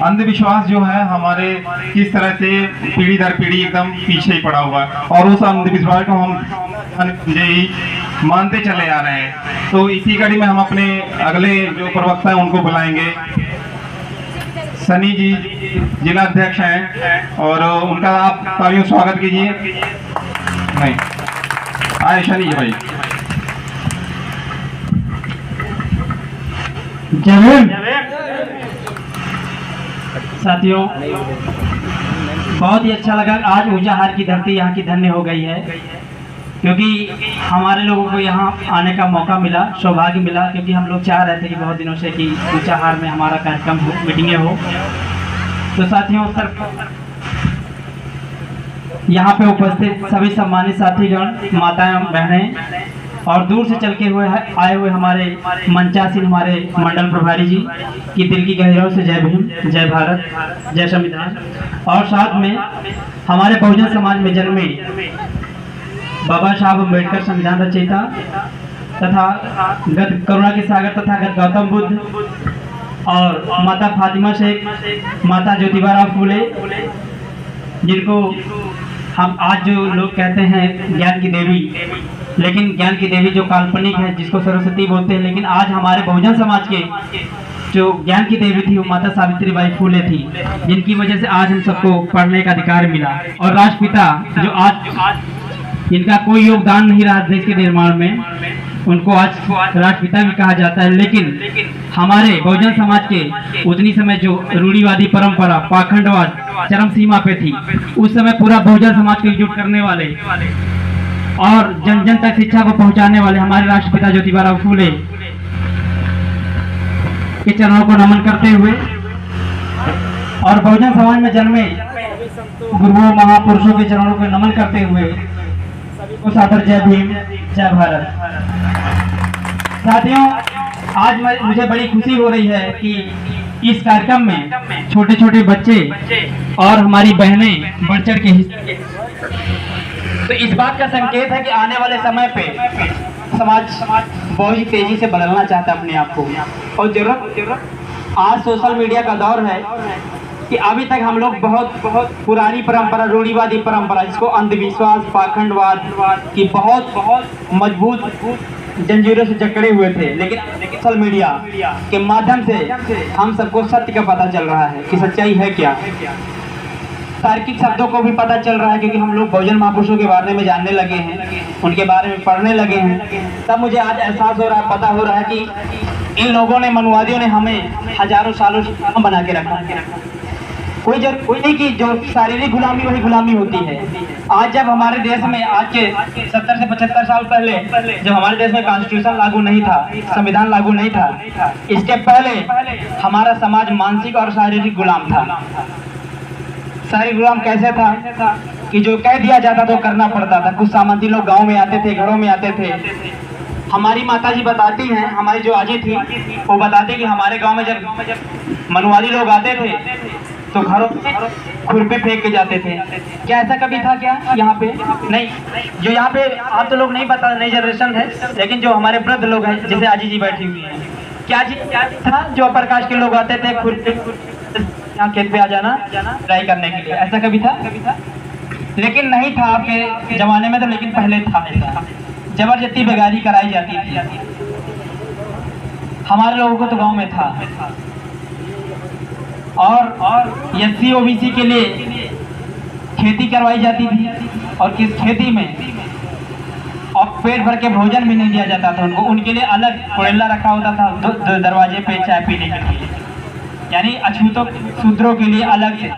अंधविश्वास जो है हमारे किस तरह से पीढ़ी दर पीढ़ी एकदम पीछे ही पड़ा हुआ है और उस अंधविश्वास को हम यही मानते चले आ रहे हैं। तो इसी कड़ी में हम अपने अगले जो प्रवक्ता हैं उनको बुलाएंगे। सनी जी जिला अध्यक्ष हैं और उनका आप तालियों स्वागत कीजिए। नहीं आए शनि जी भाई। साथियों, बहुत ही अच्छा लगा। आज ऊंचाहार की धरती यहाँ की धन्य हो गई है, क्योंकि हमारे लोगों को यहाँ आने का मौका मिला, सौभाग्य मिला, क्योंकि हम लोग चाह रहे थे कि बहुत दिनों से कि ऊंचाहार में हमारा कार्यक्रम हो, मीटिंगें हो। तो साथियों, यहाँ पे उपस्थित सभी सम्मानित साथीगण, माताएं, बहनें और दूर से चल के आए हुए हमारे मंचासीन हमारे मंडल प्रभारी जी की दिल की गहराइयों से जय भीम, जय भारत, जय संविधान। और साथ में हमारे बहुजन समाज में जन्मे बाबा साहब अम्बेडकर संविधान रचयिता तथा करुणा के सागर तथा गौतम बुद्ध और माता फातिमा शेख, माता ज्योतिबा फूले, जिनको हम आज जो लोग कहते हैं ज्ञान की देवी, लेकिन ज्ञान की देवी जो काल्पनिक है, जिसको सरस्वती बोलते हैं, लेकिन आज हमारे बहुजन समाज के जो ज्ञान की देवी थी वो माता सावित्रीबाई फूले थी, जिनकी वजह से आज हम सबको पढ़ने का अधिकार मिला। और राष्ट्रपिता जो आज इनका कोई योगदान नहीं रहा देश के निर्माण में, उनको आज राष्ट्रपिता भी कहा जाता है। लेकिन हमारे बहुजन समाज के उतनी समय जो रूढ़िवादी परंपरा, पाखंडवाद चरम सीमा पे थी, उस समय पूरा बहुजन समाज को एकजुट करने वाले और जन जन तक शिक्षा को पहुंचाने वाले हमारे राष्ट्रपिता ज्योतिबा फूले के चरणों को नमन करते हुए और बहुजन समाज में जन्मे गुरुओं महापुरुषों के चरणों को नमन करते हुए को सादर जय भीम, जय भारत। साथियों, आज मुझे बड़ी खुशी हो रही है कि इस कार्यक्रम में छोटे छोटे बच्चे और हमारी बहनें बढ़ चढ़ के हिस्से, तो इस बात का संकेत है कि आने वाले समय पे समाज बहुत ही तेजी से बदलना चाहता है अपने आप को। और जरूरत आज सोशल मीडिया का दौर है कि अभी तक हम लोग बहुत पुरानी परंपरा, रूढ़िवादी परंपरा, जिसको अंधविश्वास, पाखंडवाद की बहुत मजबूत जंजीरों से जकड़े हुए थे, लेकिन सोशल मीडिया के माध्यम से हम सबको सत्य का पता चल रहा है कि सच्चाई है क्या। तार्किक शब्दों को भी पता चल रहा है, क्योंकि हम लोग बहुजन महापुरुषों के बारे में जानने लगे हैं, उनके बारे में पढ़ने लगे हैं। तब मुझे आज एहसास हो रहा है, पता हो रहा है कि इन लोगों ने, मनुवादियों ने हमें हजारों सालों से बना के रखा। कोई नहीं कि जो शारीरिक गुलामी वही गुलामी होती है। आज जब हमारे देश में, आज के 70 से 75 साल पहले जब हमारे देश में कॉन्स्टिट्यूशन लागू नहीं था, संविधान लागू नहीं था, इसके पहले हमारा समाज मानसिक और शारीरिक गुलाम था। शारीरिक गुलाम कैसे था कि जो कह दिया जाता तो करना पड़ता था। कुछ सामंती लोग गाँव में आते थे, घरों में आते थे। हमारी माताजी बताती हैं, हमारी जो आजी थी वो बताती कि हमारे गाँव में जब मनुवादी लोग आते थे तो घरों में खुरपी फेंक के जाते थे। क्या ऐसा कभी था क्या यहाँ पे? नहीं। जो यहाँ पे आप तो लोग नहीं पता, नई जनरेशन है, लेकिन जो हमारे वृद्ध लोग हैं, जैसे आजी जी बैठी हुई है, क्या था जो अपर कास्ट के लोग आते थे खुरपी यहाँ खेत पे आ जाना ट्राई करने के लिए? ऐसा कभी था? लेकिन नहीं था आपके जमाने में तो, लेकिन पहले था ऐसा। जबरदस्ती बेगारी कराई जाती थी। हमारे लोगों को तो गाँव में था। और एससी ओबीसी के लिए खेती करवाई जाती थी, और किस खेती में और पेट भर के भोजन भी नहीं दिया जाता था उनको। उनके लिए अलग कोयला रखा होता था दरवाजे पे चाय पीने के लिए, यानी अछूतों शूद्रों के लिए अलग से।